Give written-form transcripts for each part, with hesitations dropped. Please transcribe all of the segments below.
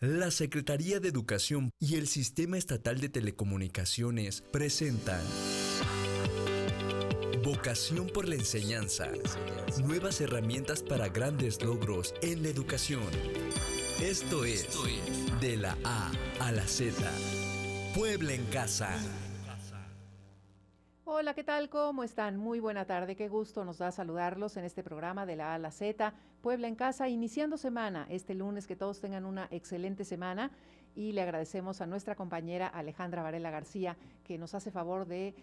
La Secretaría de Educación y el Sistema Estatal de Telecomunicaciones presentan Vocación por la enseñanza. Nuevas herramientas para grandes logros en la educación. Esto es De la A a la Z. Puebla en Casa. Hola, ¿qué tal? ¿Cómo están? Muy buena tarde. Qué gusto nos da saludarlos en este programa de la A a la Z, Puebla en Casa, iniciando semana este lunes. Que todos tengan una excelente semana y le agradecemos a nuestra compañera Alejandra Varela García, que nos hace favor de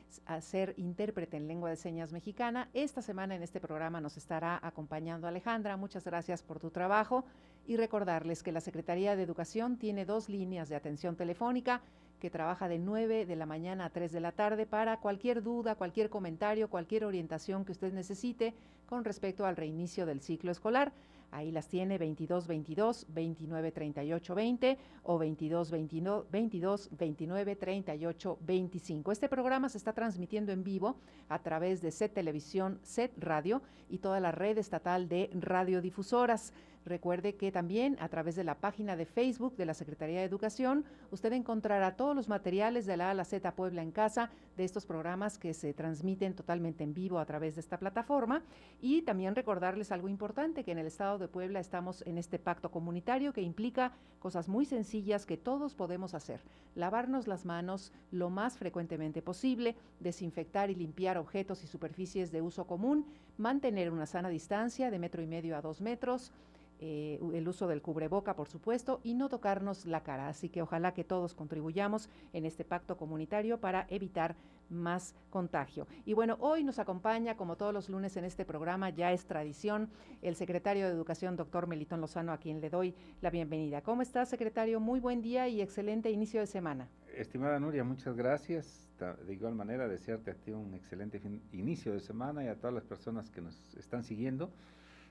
ser intérprete en lengua de señas mexicana. Esta semana en este programa nos estará acompañando Alejandra. Muchas gracias por tu trabajo y recordarles que la Secretaría de Educación tiene 2 líneas de atención telefónica que trabaja de 9 de la mañana a 3 de la tarde para cualquier duda, cualquier comentario, cualquier orientación que usted necesite con respecto al reinicio del ciclo escolar. Ahí las tiene 2222 29 38 20 o 2222 29 38 25. Este programa se está transmitiendo en vivo a través de SET Televisión, SET Radio y toda la red estatal de radiodifusoras. Recuerde que también a través de la página de Facebook de la Secretaría de Educación usted encontrará todos los materiales de la A a la Z Puebla en Casa, de estos programas que se transmiten totalmente en vivo a través de esta plataforma. Y también recordarles algo importante, que en el estado de Puebla estamos en este pacto comunitario que implica cosas muy sencillas que todos podemos hacer: lavarnos las manos lo más frecuentemente posible, desinfectar y limpiar objetos y superficies de uso común, mantener una sana distancia de 1,5 metros a 2 metros, el uso del cubreboca, por supuesto, y no tocarnos la cara. Así que ojalá que todos contribuyamos en este pacto comunitario para evitar más contagio. Y bueno, hoy nos acompaña, como todos los lunes en este programa, ya es tradición, el secretario de Educación, doctor Melitón Lozano, a quien le doy la bienvenida. ¿Cómo estás, secretario? Muy buen día y excelente inicio de semana. Estimada Nuria, muchas gracias. De igual manera, desearte a ti un excelente inicio de semana y a todas las personas que nos están siguiendo.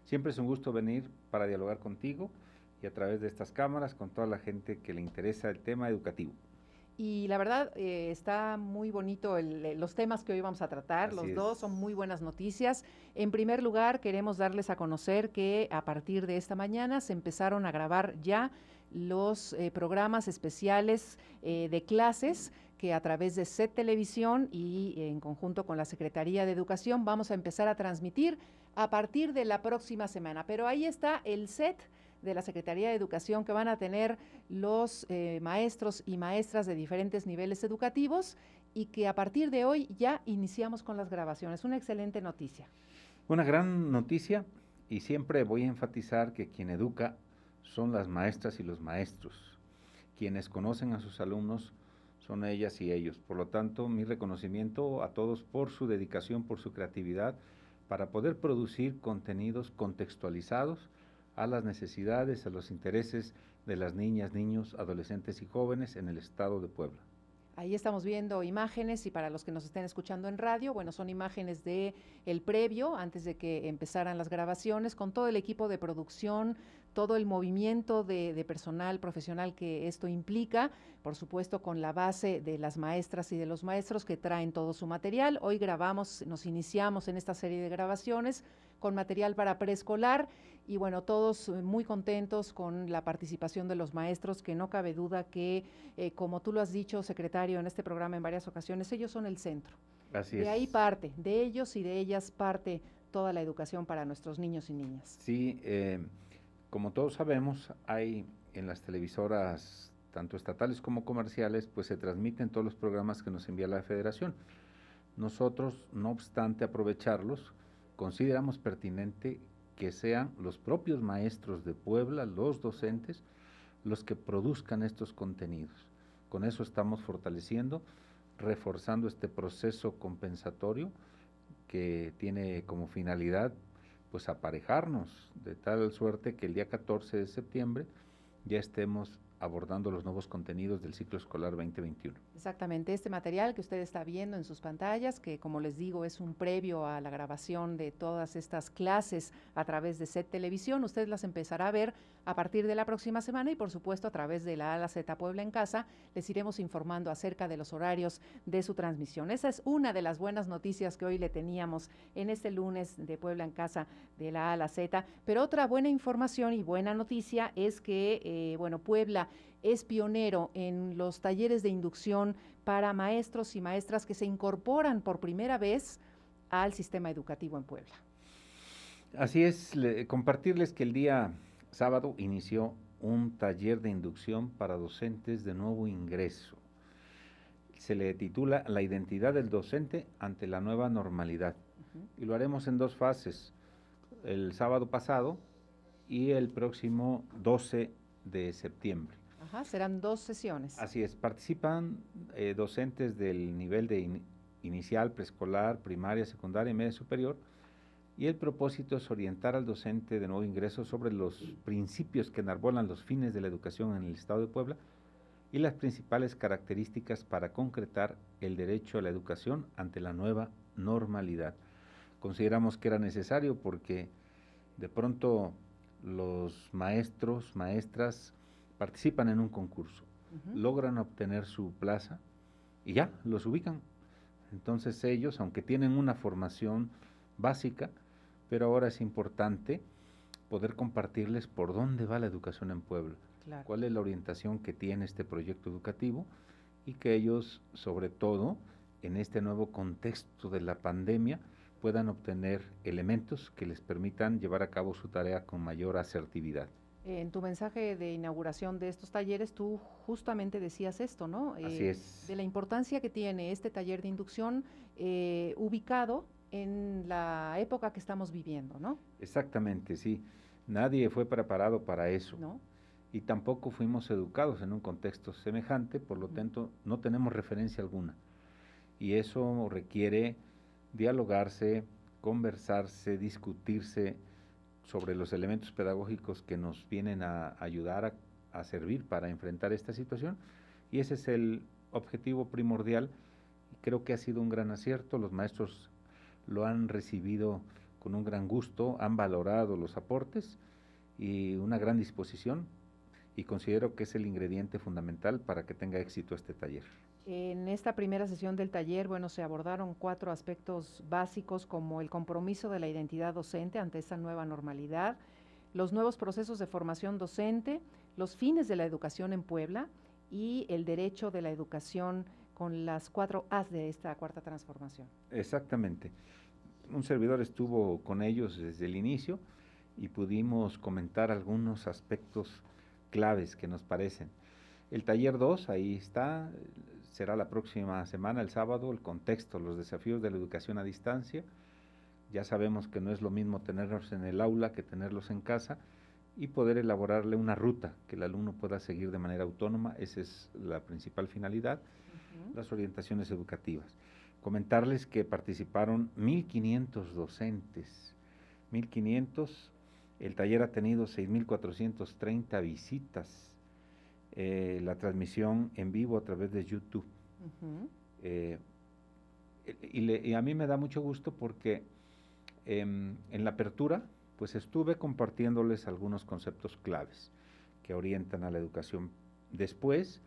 Siempre es un gusto venir para dialogar contigo y a través de estas cámaras con toda la gente que le interesa el tema educativo. Y la verdad, está muy bonito los temas que hoy vamos a tratar. Así Los es. dos son muy buenas noticias. En primer lugar, queremos darles a conocer que a partir de esta mañana se empezaron a grabar ya los programas especiales de clases que a través de SET Televisión y en conjunto con la Secretaría de Educación vamos a empezar a transmitir a partir de la próxima semana. Pero ahí está el SET de la Secretaría de Educación que van a tener los maestros y maestras de diferentes niveles educativos, y que a partir de hoy ya iniciamos con las grabaciones. Una excelente noticia. Una gran noticia, y siempre voy a enfatizar que quien educa son las maestras y los maestros. Quienes conocen a sus alumnos son ellas y ellos. Por lo tanto, mi reconocimiento a todos por su dedicación, por su creatividad, para poder producir contenidos contextualizados a las necesidades, a los intereses de las niñas, niños, adolescentes y jóvenes en el estado de Puebla. Ahí estamos viendo imágenes, y para los que nos estén escuchando en radio, bueno, son imágenes de el previo, antes de que empezaran las grabaciones, con todo el equipo de producción, todo el movimiento de personal profesional que esto implica, por supuesto con la base de las maestras y de los maestros que traen todo su material. Hoy grabamos, nos iniciamos en esta serie de grabaciones con material para preescolar, y bueno, todos muy contentos con la participación de los maestros, que no cabe duda que, como tú lo has dicho, secretario, en este programa en varias ocasiones, ellos son el centro. Así de es. ahí parte, de ellos y de ellas parte toda la educación para nuestros niños y niñas. Sí, como todos sabemos, hay en las televisoras, tanto estatales como comerciales, pues se transmiten todos los programas que nos envía la Federación. Nosotros, no obstante aprovecharlos, consideramos pertinente que sean los propios maestros de Puebla, los docentes, los que produzcan estos contenidos. Con eso estamos fortaleciendo, reforzando este proceso compensatorio que tiene como finalidad pues aparejarnos de tal suerte que el día 14 de septiembre ya estemos abordando los nuevos contenidos del ciclo escolar 2021. Exactamente, este material que usted está viendo en sus pantallas, que como les digo es un previo a la grabación de todas estas clases a través de SET Televisión, usted las empezará a ver a partir de la próxima semana y por supuesto a través de la A a la Z Puebla en Casa les iremos informando acerca de los horarios de su transmisión. Esa es una de las buenas noticias que hoy le teníamos en este lunes de Puebla en Casa de la A a la Z, pero otra buena información y buena noticia es que, Puebla es pionero en los talleres de inducción para maestros y maestras que se incorporan por primera vez al sistema educativo en Puebla. Así es, compartirles que el día sábado inició un taller de inducción para docentes de nuevo ingreso. Se le titula La identidad del docente ante la nueva normalidad. Y lo haremos en 2 fases, el sábado pasado y el próximo 12 de septiembre. Ajá, serán 2 sesiones. Así es, participan docentes del nivel de inicial, preescolar, primaria, secundaria y media superior, y el propósito es orientar al docente de nuevo ingreso sobre los principios que enarbolan los fines de la educación en el Estado de Puebla y las principales características para concretar el derecho a la educación ante la nueva normalidad. Consideramos que era necesario porque de pronto los maestros, maestras participan en un concurso, logran obtener su plaza y ya, los ubican. Entonces ellos, aunque tienen una formación básica, pero ahora es importante poder compartirles por dónde va la educación en Puebla, claro, cuál es la orientación que tiene este proyecto educativo y que ellos, sobre todo, en este nuevo contexto de la pandemia, puedan obtener elementos que les permitan llevar a cabo su tarea con mayor asertividad. En tu mensaje de inauguración de estos talleres, tú justamente decías esto, ¿no? Así es. De la importancia que tiene este taller de inducción ubicado en la época que estamos viviendo, ¿no? Exactamente, sí. Nadie fue preparado para eso. ¿No? Y tampoco fuimos educados en un contexto semejante, por lo tanto, no tenemos referencia alguna. Y eso requiere dialogarse, conversarse, discutirse sobre los elementos pedagógicos que nos vienen a ayudar a servir para enfrentar esta situación, y ese es el objetivo primordial. Creo que ha sido un gran acierto, los maestros lo han recibido con un gran gusto, han valorado los aportes y una gran disposición, y considero que es el ingrediente fundamental para que tenga éxito este taller. En esta primera sesión del taller, se abordaron 4 aspectos básicos como el compromiso de la identidad docente ante esta nueva normalidad, los nuevos procesos de formación docente, los fines de la educación en Puebla y el derecho de la educación con las 4 A's de esta cuarta transformación. Exactamente. Un servidor estuvo con ellos desde el inicio y pudimos comentar algunos aspectos claves que nos parecen. El taller 2, ahí está, será la próxima semana, el sábado, el contexto, los desafíos de la educación a distancia. Ya sabemos que no es lo mismo tenerlos en el aula que tenerlos en casa y poder elaborarle una ruta que el alumno pueda seguir de manera autónoma. Esa es la principal finalidad, las orientaciones educativas. Comentarles que participaron 1,500 docentes, 1,500, el taller ha tenido 6,430 visitas, la transmisión en vivo a través de YouTube. Y a mí me da mucho gusto porque en la apertura pues estuve compartiéndoles algunos conceptos claves que orientan a la educación. Después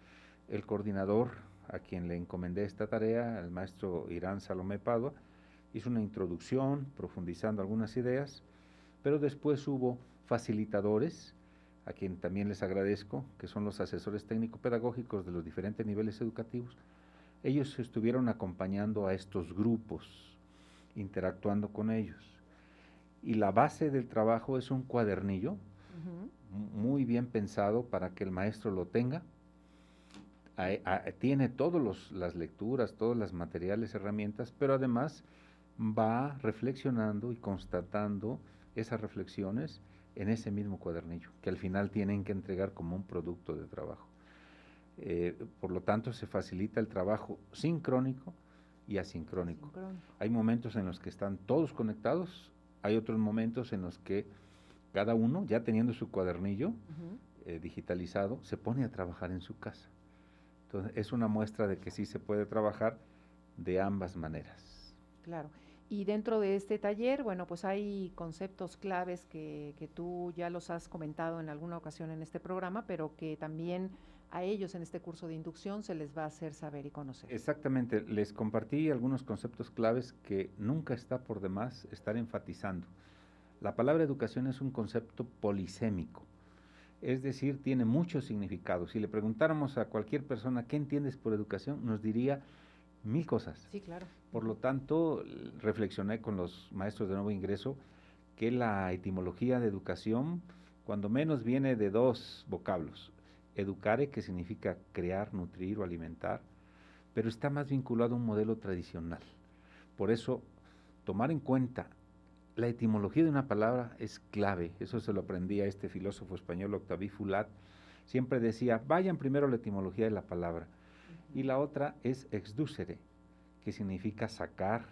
el coordinador a quien le encomendé esta tarea, el maestro Irán Salomé Padua, hizo una introducción profundizando algunas ideas, pero después hubo facilitadores, a quien también les agradezco, que son los asesores técnico-pedagógicos de los diferentes niveles educativos. Ellos estuvieron acompañando a estos grupos, interactuando con ellos. Y la base del trabajo es un cuadernillo muy bien pensado para que el maestro lo tenga. Tiene todas las lecturas, todos los materiales, herramientas, pero además va reflexionando y constatando esas reflexiones en ese mismo cuadernillo, que al final tienen que entregar como un producto de trabajo. Por lo tanto, se facilita el trabajo sincrónico y asincrónico. Hay momentos en los que están todos conectados, hay otros momentos en los que cada uno, ya teniendo su cuadernillo digitalizado, se pone a trabajar en su casa. Entonces, es una muestra de que sí se puede trabajar de ambas maneras. Claro. Y dentro de este taller, bueno, pues hay conceptos claves que tú ya los has comentado en alguna ocasión en este programa, pero que también a ellos en este curso de inducción se les va a hacer saber y conocer. Exactamente, les compartí algunos conceptos claves que nunca está por demás estar enfatizando. La palabra educación es un concepto polisémico, es decir, tiene muchos significados. Si le preguntáramos a cualquier persona qué entiendes por educación, nos diría 1000 cosas. Sí, claro. Por lo tanto, reflexioné con los maestros de nuevo ingreso que la etimología de educación, cuando menos, viene de 2 vocablos. Educare, que significa crear, nutrir o alimentar, pero está más vinculado a un modelo tradicional. Por eso, tomar en cuenta la etimología de una palabra es clave. Eso se lo aprendí a este filósofo español, Octavio Fulat. Siempre decía, vayan primero a la etimología de la palabra. Y la otra es exducere, que significa sacar,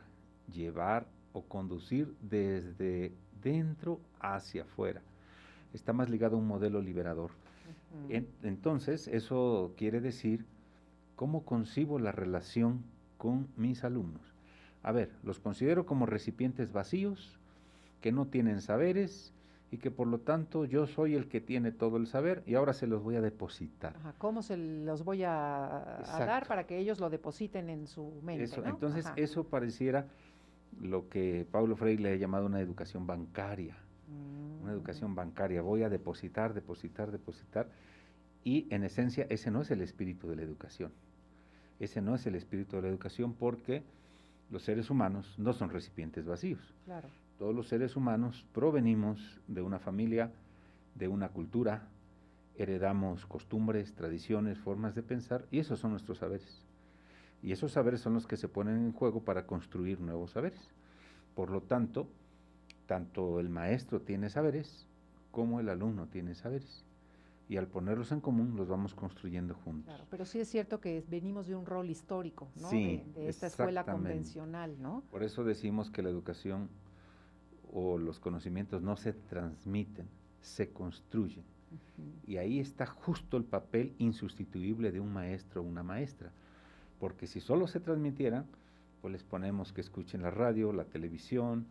llevar o conducir desde dentro hacia afuera. Está más ligado a un modelo liberador. Entonces, eso quiere decir cómo concibo la relación con mis alumnos. A ver, los considero como recipientes vacíos, que no tienen saberes y que por lo tanto yo soy el que tiene todo el saber y ahora se los voy a depositar. Ajá, ¿cómo se los voy a dar para que ellos lo depositen en su mente? Eso, ¿no? entonces, Ajá. eso pareciera lo que Paulo Freire le ha llamado una educación bancaria. Una educación bancaria. Voy a depositar, depositar, depositar. Y en esencia ese no es el espíritu de la educación. Ese no es el espíritu de la educación porque los seres humanos no son recipientes vacíos. Claro. Todos los seres humanos provenimos de una familia, de una cultura, heredamos costumbres, tradiciones, formas de pensar, y esos son nuestros saberes. Y esos saberes son los que se ponen en juego para construir nuevos saberes. Por lo tanto el maestro tiene saberes, como el alumno tiene saberes. Y al ponerlos en común, los vamos construyendo juntos. Claro, pero sí es cierto que venimos de un rol histórico, ¿no? Sí, de esta escuela exactamente. convencional, ¿no? Por eso decimos que la educación o los conocimientos no se transmiten, se construyen. Y ahí está justo el papel insustituible de un maestro o una maestra. Porque si solo se transmitieran, pues les ponemos que escuchen la radio, la televisión,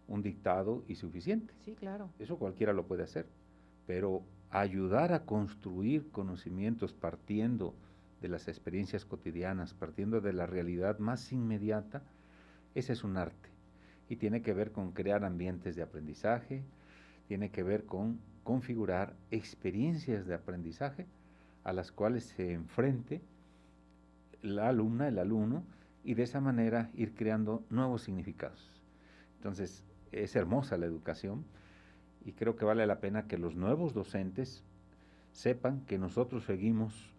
un dictado y suficiente. Sí, claro. Eso cualquiera lo puede hacer. Pero ayudar a construir conocimientos partiendo de las experiencias cotidianas, partiendo de la realidad más inmediata, ese es un arte. Y tiene que ver con crear ambientes de aprendizaje, tiene que ver con configurar experiencias de aprendizaje a las cuales se enfrente la alumna, el alumno, y de esa manera ir creando nuevos significados. Entonces, es hermosa la educación y creo que vale la pena que los nuevos docentes sepan que nosotros seguimos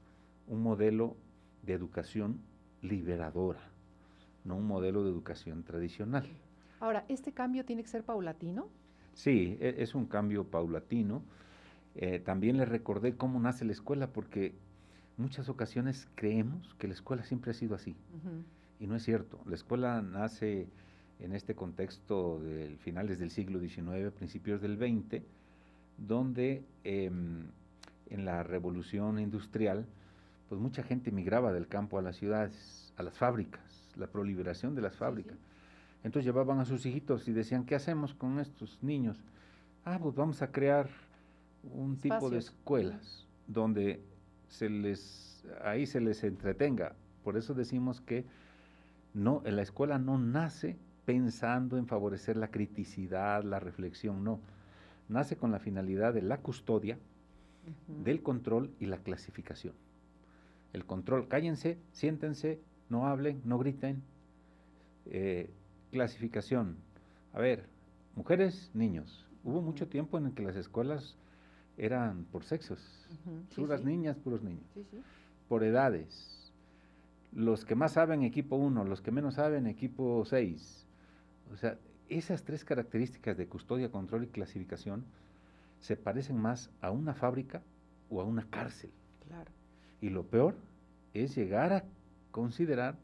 un modelo de educación liberadora, no un modelo de educación tradicional. Ahora, ¿este cambio tiene que ser paulatino? Sí, es un cambio paulatino. También les recordé cómo nace la escuela, porque muchas ocasiones creemos que la escuela siempre ha sido así. Y no es cierto. La escuela nace en este contexto de finales del siglo XIX, principios del XX, donde en la revolución industrial, pues mucha gente migraba del campo a las ciudades, a las fábricas, la proliferación de las fábricas. Sí. Entonces llevaban a sus hijitos y decían, ¿qué hacemos con estos niños? Pues vamos a crear un tipo de escuelas donde ahí se les entretenga. Por eso decimos que no, en la escuela no nace pensando en favorecer la criticidad, la reflexión, no. Nace con la finalidad de la custodia, del control y la clasificación. El control, cállense, siéntense, no hablen, no griten. Clasificación, a ver, mujeres, niños. Hubo mucho tiempo en el que las escuelas eran por sexos, puras niñas, puros niños, por edades. Los que más saben, equipo 1, los que menos saben, equipo 6. O sea, esas 3 características de custodia, control y clasificación se parecen más a una fábrica o a una cárcel. Claro. Y lo peor es llegar a considerar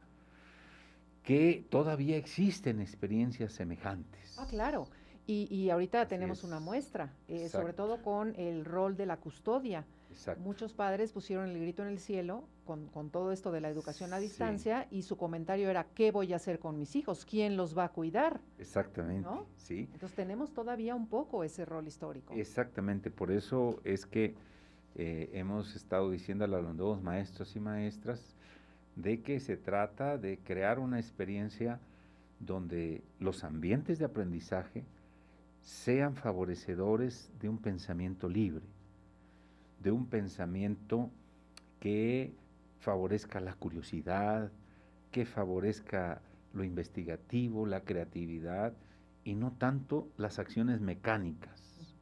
que todavía existen experiencias semejantes. Claro. Y ahorita Así tenemos es. una muestra, sobre Exacto. todo con el rol de la custodia. Exacto. Muchos padres pusieron el grito en el cielo con todo esto de la educación a Sí. distancia y su comentario era, ¿qué voy a hacer con mis hijos? ¿Quién los va a cuidar? Exactamente, ¿No? sí. Entonces tenemos todavía un poco ese rol histórico. Exactamente, por eso es que hemos estado diciendo a los nuevos maestros y maestras de que se trata de crear una experiencia donde los ambientes de aprendizaje sean favorecedores de un pensamiento libre, de un pensamiento que favorezca la curiosidad, que favorezca lo investigativo, la creatividad y no tanto las acciones mecánicas.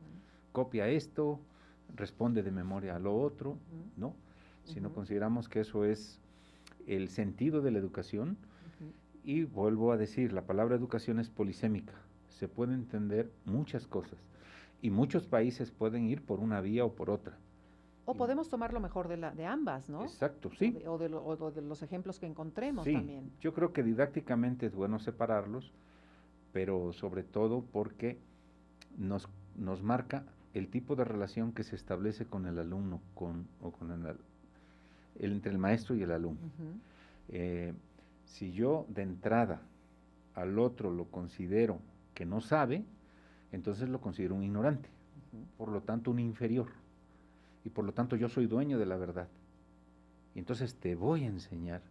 Copia esto, responde de memoria a lo otro, ¿no? Si no consideramos que eso es el sentido de la educación, y vuelvo a decir, la palabra educación es polisémica, se puede entender muchas cosas, y muchos países pueden ir por una vía o por otra. O podemos tomar lo mejor de ambas, ¿no? Exacto, sí. O de los ejemplos que encontremos Sí, también. yo creo que didácticamente es bueno separarlos, pero sobre todo porque nos marca el tipo de relación que se establece con el alumno, entre el maestro y el alumno. Si yo de entrada al otro lo considero que no sabe, entonces lo considero un ignorante, por lo tanto un inferior, y por lo tanto yo soy dueño de la verdad, y entonces te voy a enseñar.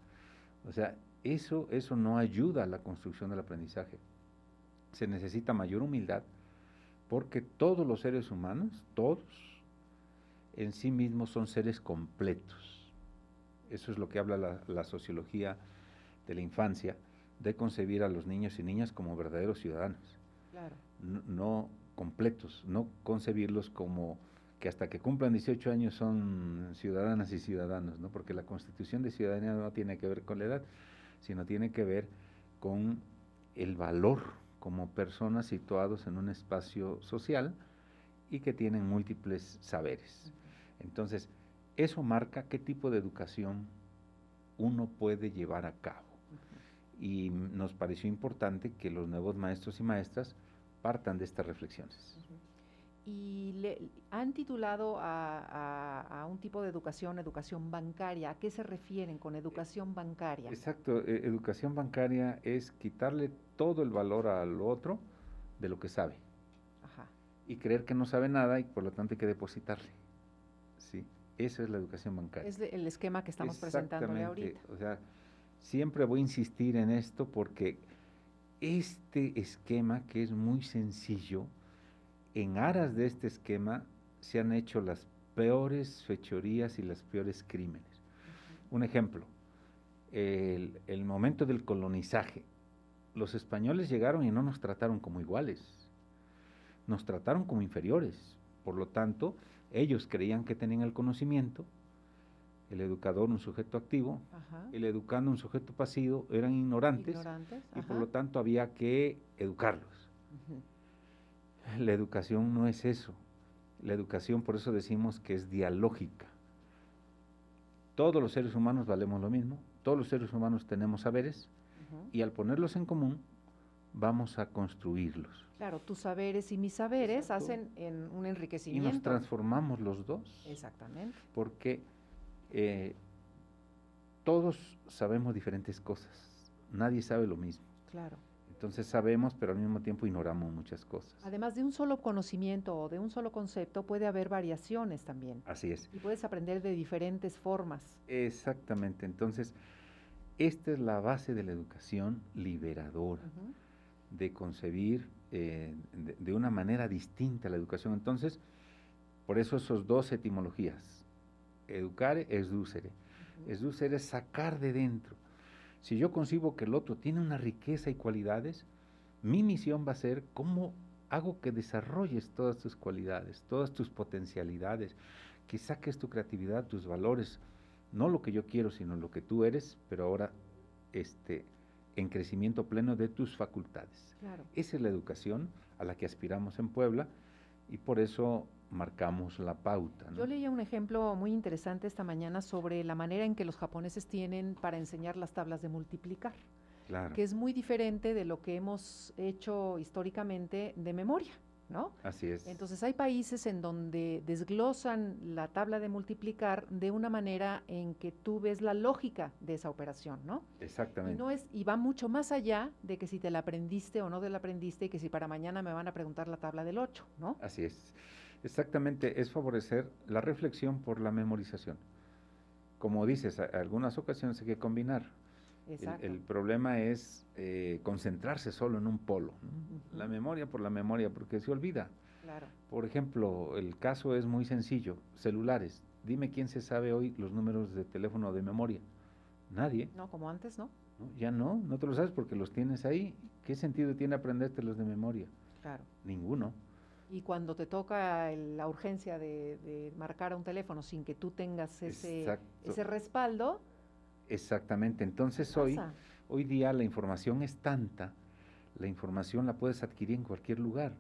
O sea, eso no ayuda a la construcción del aprendizaje. Se necesita mayor humildad, porque todos los seres humanos, todos, en sí mismos son seres completos. Eso es lo que habla la sociología de la infancia, de concebir a los niños y niñas como verdaderos ciudadanos. Claro. No completos, no concebirlos como que hasta que cumplan 18 años son ciudadanas y ciudadanos, ¿no? Porque la constitución de ciudadanía no tiene que ver con la edad, sino tiene que ver con el valor como personas situados en un espacio social y que tienen múltiples saberes. Entonces, eso marca qué tipo de educación uno puede llevar a cabo. Y nos pareció importante que los nuevos maestros y maestras partan de estas reflexiones. Y han titulado a un tipo de educación bancaria. ¿A qué se refieren con educación bancaria? Exacto, educación bancaria es quitarle todo el valor al otro de lo que sabe. Ajá. Y creer que no sabe nada y por lo tanto hay que depositarle. Sí, esa es la educación bancaria. Es el esquema que estamos presentándole ahorita. O sea, siempre voy a insistir en esto porque este esquema, que es muy sencillo, en aras de este esquema se han hecho las peores fechorías y los peores crímenes. Un ejemplo, el momento del colonizaje. Los españoles llegaron y no nos trataron como iguales, nos trataron como inferiores. Por lo tanto, ellos creían que tenían el conocimiento, el educador un sujeto activo, el educando un sujeto pasivo, eran ignorantes y por lo tanto había que educarlos. La educación no es eso. La educación, por eso decimos que es dialógica. Todos los seres humanos valemos lo mismo, todos los seres humanos tenemos saberes y al ponerlos en común vamos a construirlos. Claro, tus saberes y mis saberes hacen un enriquecimiento. Y nos transformamos los dos. Exactamente. Porque todos sabemos diferentes cosas, nadie sabe lo mismo. Claro. Entonces sabemos, pero al mismo tiempo ignoramos muchas cosas. Además de un solo conocimiento o de un solo concepto, puede haber variaciones también. Así es. Y puedes aprender de diferentes formas. Exactamente. Entonces, esta es la base de la educación liberadora, de concebir de una manera distinta la educación. Entonces, por eso esos dos etimologías, educare, educere. Educere es sacar de dentro. Si yo concibo que el otro tiene una riqueza y cualidades, mi misión va a ser cómo hago que desarrolles todas tus cualidades, todas tus potencialidades, que saques tu creatividad, tus valores, no lo que yo quiero, sino lo que tú eres, pero ahora en crecimiento pleno de tus facultades. Claro. Esa es la educación a la que aspiramos en Puebla y por eso marcamos la pauta, ¿no? Yo leía un ejemplo muy interesante esta mañana sobre la manera en que los japoneses tienen para enseñar las tablas de multiplicar. Claro. que es muy diferente de lo que hemos hecho históricamente de memoria, ¿no? Así es. Entonces hay países en donde desglosan la tabla de multiplicar de una manera en que tú ves la lógica de esa operación, ¿no? Exactamente. Y va mucho más allá de que si te la aprendiste o no te la aprendiste y que si para mañana me van a preguntar la tabla del 8, ¿no? Así es. Exactamente, es favorecer la reflexión por la memorización. Como dices, algunas ocasiones hay que combinar. Exacto. El problema es concentrarse solo en un polo, ¿no? La memoria por la memoria, porque se olvida. Claro. Por ejemplo, el caso es muy sencillo, celulares. Dime quién se sabe hoy los números de teléfono de memoria. Nadie. No, como antes, ¿no? ¿No? Ya no te lo sabes porque los tienes ahí. ¿Qué sentido tiene aprendértelos de memoria? Claro. Ninguno. Y cuando te toca la urgencia de marcar a un teléfono sin que tú tengas ese respaldo. Exactamente. Entonces hoy día la información es tanta, la información la puedes adquirir en cualquier lugar.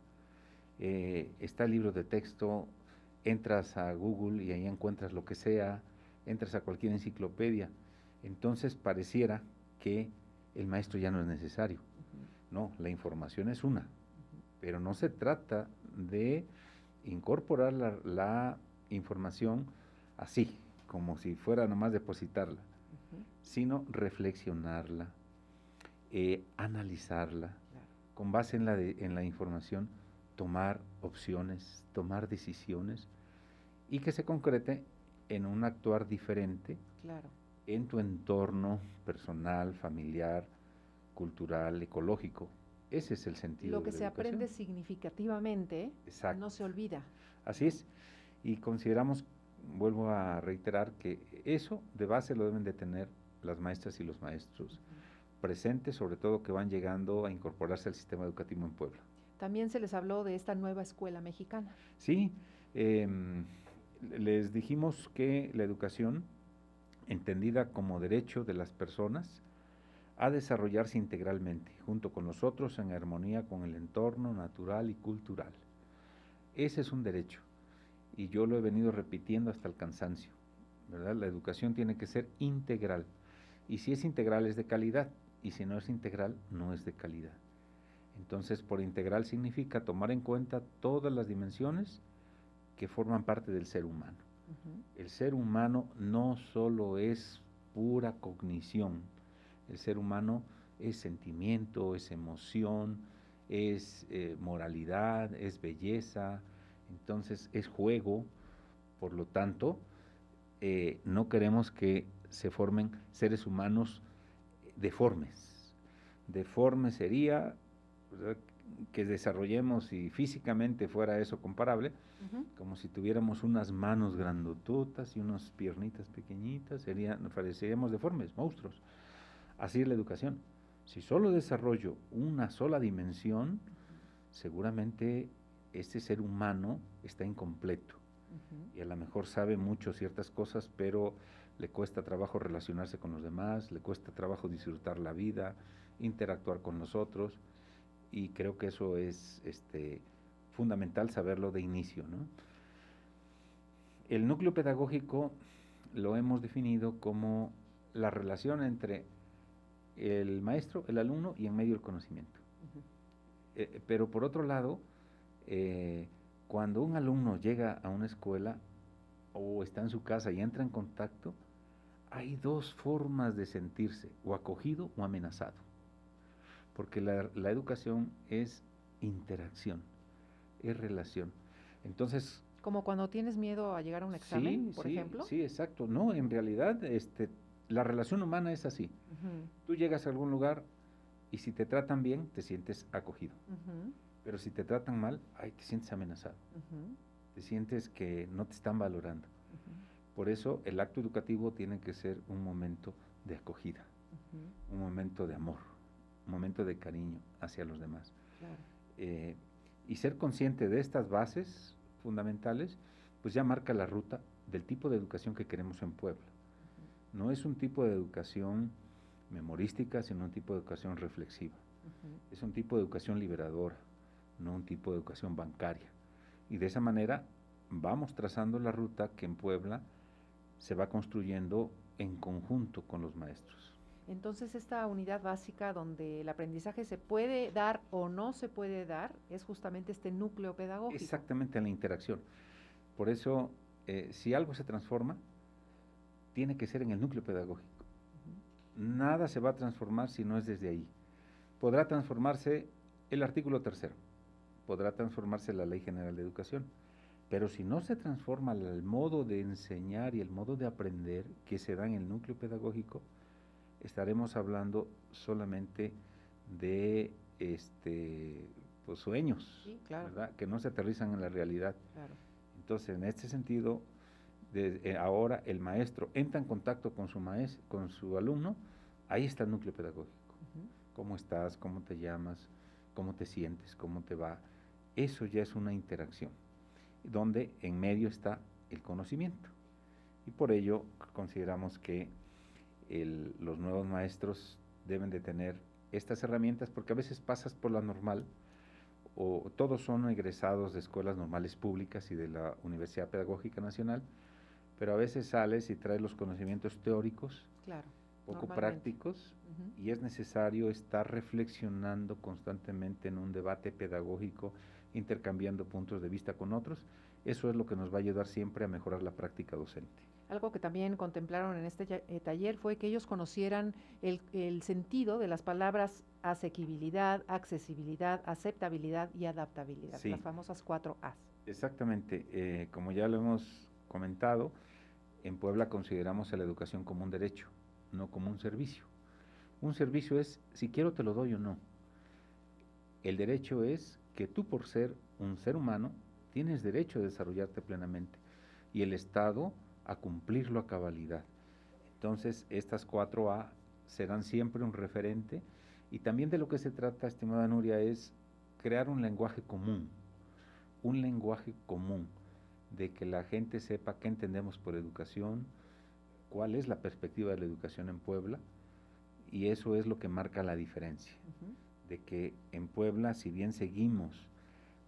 Está el libro de texto, entras a Google y ahí encuentras lo que sea, entras a cualquier enciclopedia. Entonces pareciera que el maestro ya no es necesario. No, la información es una, pero no se trata de incorporar la información así, como si fuera nomás depositarla, sino reflexionarla, analizarla, con base en la información, tomar opciones, tomar decisiones y que se concrete en un actuar diferente en tu entorno personal, familiar, cultural, ecológico. Ese es el sentido. Lo que de la se educación. aprende significativamente no se olvida. Así es. Y consideramos, vuelvo a reiterar, que eso de base lo deben de tener las maestras y los maestros presentes, sobre todo que van llegando a incorporarse al sistema educativo en Puebla. También se les habló de esta nueva escuela mexicana. Sí, les dijimos que la educación, entendida como derecho de las personas, a desarrollarse integralmente, junto con nosotros, en armonía con el entorno natural y cultural. Ese es un derecho, y yo lo he venido repitiendo hasta el cansancio, ¿verdad? La educación tiene que ser integral, y si es integral es de calidad, y si no es integral, no es de calidad. Entonces, por integral significa tomar en cuenta todas las dimensiones que forman parte del ser humano. El ser humano no solo es pura cognición, el ser humano es sentimiento, es emoción, es moralidad, es belleza, entonces es juego. Por lo tanto, no queremos que se formen seres humanos deformes. Deforme sería, ¿verdad?, que desarrollemos, si físicamente fuera eso comparable, como si tuviéramos unas manos grandototas y unas piernitas pequeñitas, pareceríamos deformes, monstruos. Así es la educación. Si solo desarrollo una sola dimensión, seguramente este ser humano está incompleto. Y a lo mejor sabe mucho ciertas cosas, pero le cuesta trabajo relacionarse con los demás, le cuesta trabajo disfrutar la vida, interactuar con los otros, y creo que eso es fundamental saberlo de inicio, ¿no? El núcleo pedagógico lo hemos definido como la relación entre el maestro, el alumno y en medio el conocimiento. Pero por otro lado, cuando un alumno llega a una escuela o está en su casa y entra en contacto, hay dos formas de sentirse, o acogido o amenazado. Porque la educación es interacción, es relación. Entonces, como cuando tienes miedo a llegar a un examen, por ejemplo. Sí, exacto. No, en realidad la relación humana es así. Tú llegas a algún lugar y si te tratan bien, te sientes acogido. Pero si te tratan mal, te sientes amenazado. Te sientes que no te están valorando. Por eso el acto educativo tiene que ser un momento de acogida, un momento de amor, un momento de cariño hacia los demás. Claro. Y ser consciente de estas bases fundamentales, pues ya marca la ruta del tipo de educación que queremos en Puebla. No es un tipo de educación memorística, sino un tipo de educación reflexiva. Es un tipo de educación liberadora, no un tipo de educación bancaria. Y de esa manera vamos trazando la ruta que en Puebla se va construyendo en conjunto con los maestros. Entonces, esta unidad básica donde el aprendizaje se puede dar o no se puede dar es justamente este núcleo pedagógico. Exactamente, la interacción. Por eso, si algo se transforma, tiene que ser en el núcleo pedagógico. Nada se va a transformar si no es desde ahí. Podrá transformarse el artículo 3º, podrá transformarse la Ley General de Educación, pero si no se transforma el modo de enseñar y el modo de aprender que se da en el núcleo pedagógico, estaremos hablando solamente de pues, sueños, sí, claro, ¿verdad? Que no se aterrizan en la realidad. Claro. Entonces, en este sentido, ahora el maestro entra en contacto con su alumno, ahí está el núcleo pedagógico. ¿Cómo estás? ¿Cómo te llamas? ¿Cómo te sientes? ¿Cómo te va? Eso ya es una interacción, donde en medio está el conocimiento. Y por ello consideramos que los nuevos maestros deben de tener estas herramientas, porque a veces pasas por la normal, o todos son egresados de escuelas normales públicas y de la Universidad Pedagógica Nacional, pero a veces sales y traes los conocimientos teóricos, claro, poco prácticos, y es necesario estar reflexionando constantemente en un debate pedagógico, intercambiando puntos de vista con otros. Eso es lo que nos va a ayudar siempre a mejorar la práctica docente. Algo que también contemplaron en este taller fue que ellos conocieran el sentido de las palabras asequibilidad, accesibilidad, aceptabilidad y adaptabilidad, Sí. Las famosas 4 As. Exactamente, como ya lo hemos comentado, en Puebla consideramos a la educación como un derecho, no como un servicio. Un servicio es, si quiero te lo doy o no. El derecho es que tú, por ser un ser humano, tienes derecho a desarrollarte plenamente, y el Estado a cumplirlo a cabalidad. Entonces, estas 4A serán siempre un referente, y también de lo que se trata, estimada Nuria, es crear un lenguaje común, de que la gente sepa qué entendemos por educación, cuál es la perspectiva de la educación en Puebla, y eso es lo que marca la diferencia, de que en Puebla, si bien seguimos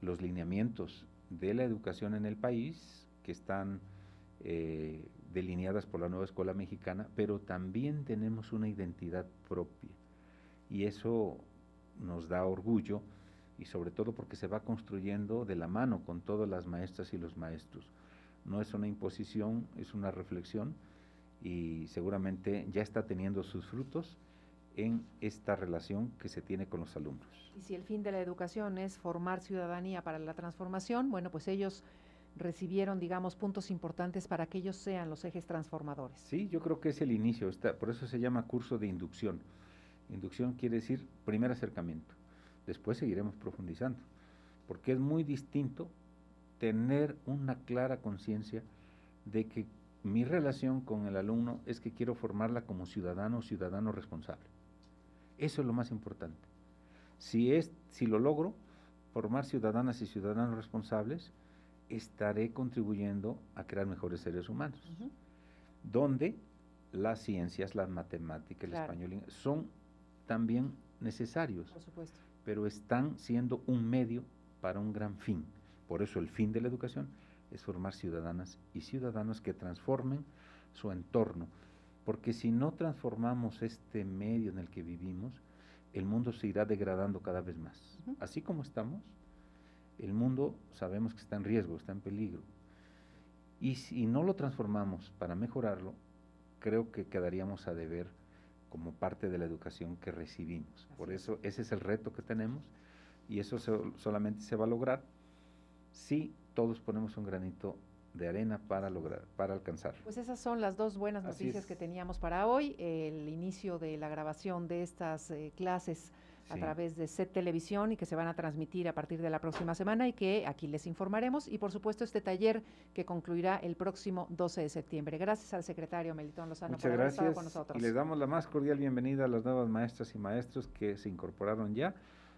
los lineamientos de la educación en el país, que están delineadas por la nueva escuela mexicana, pero también tenemos una identidad propia, y eso nos da orgullo, y sobre todo porque se va construyendo de la mano con todas las maestras y los maestros. No es una imposición, es una reflexión, y seguramente ya está teniendo sus frutos en esta relación que se tiene con los alumnos. Y si el fin de la educación es formar ciudadanía para la transformación, bueno, pues ellos recibieron, digamos, puntos importantes para que ellos sean los ejes transformadores. Sí, yo creo que es el inicio, por eso se llama curso de inducción. Inducción quiere decir primer acercamiento, después seguiremos profundizando, porque es muy distinto tener una clara conciencia de que mi relación con el alumno es que quiero formarla como ciudadano o ciudadano responsable. Eso es lo más importante. Si lo logro, formar ciudadanas y ciudadanos responsables, estaré contribuyendo a crear mejores seres humanos, donde las ciencias, las matemáticas, Claro. el español son también necesarios, Por supuesto. pero están siendo un medio para un gran fin. Por eso el fin de la educación es formar ciudadanas y ciudadanos que transformen su entorno, porque si no transformamos este medio en el que vivimos, el mundo se irá degradando cada vez más. Así como estamos, el mundo sabemos que está en riesgo, está en peligro, y si no lo transformamos para mejorarlo, creo que quedaríamos a deber como parte de la educación que recibimos. Por eso ese es el reto que tenemos, y eso solamente se va a lograr si todos ponemos un granito de arena para alcanzarlo. Pues esas son las dos buenas Así noticias es. que teníamos para hoy, el inicio de la grabación de estas clases a Sí. través de SET Televisión, y que se van a transmitir a partir de la próxima semana, y que aquí les informaremos, y por supuesto este taller que concluirá el próximo 12 de septiembre. Gracias al secretario Melitón Lozano Muchas por haber estado gracias, con nosotros. y les damos la más cordial bienvenida a las nuevas maestras y maestros que se incorporaron ya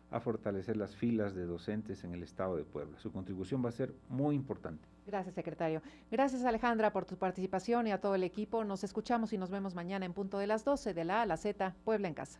a fortalecer las filas de docentes en el estado de Puebla. Su contribución va a ser muy importante. Gracias, secretario. Gracias, Alejandra, por tu participación, y a todo el equipo. Nos escuchamos y nos vemos mañana en punto de las 12 de la A a la Z, Puebla en Casa.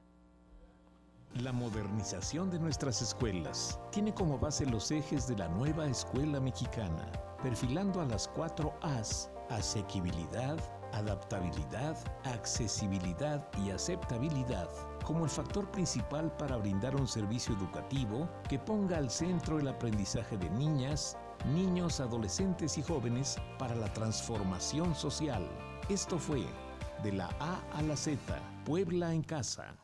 La modernización de nuestras escuelas tiene como base los ejes de la nueva escuela mexicana, perfilando a las 4 As: asequibilidad, adaptabilidad, accesibilidad y aceptabilidad como el factor principal para brindar un servicio educativo que ponga al centro el aprendizaje de niñas, niños, adolescentes y jóvenes para la transformación social. Esto fue De la A a la Z, Puebla en Casa.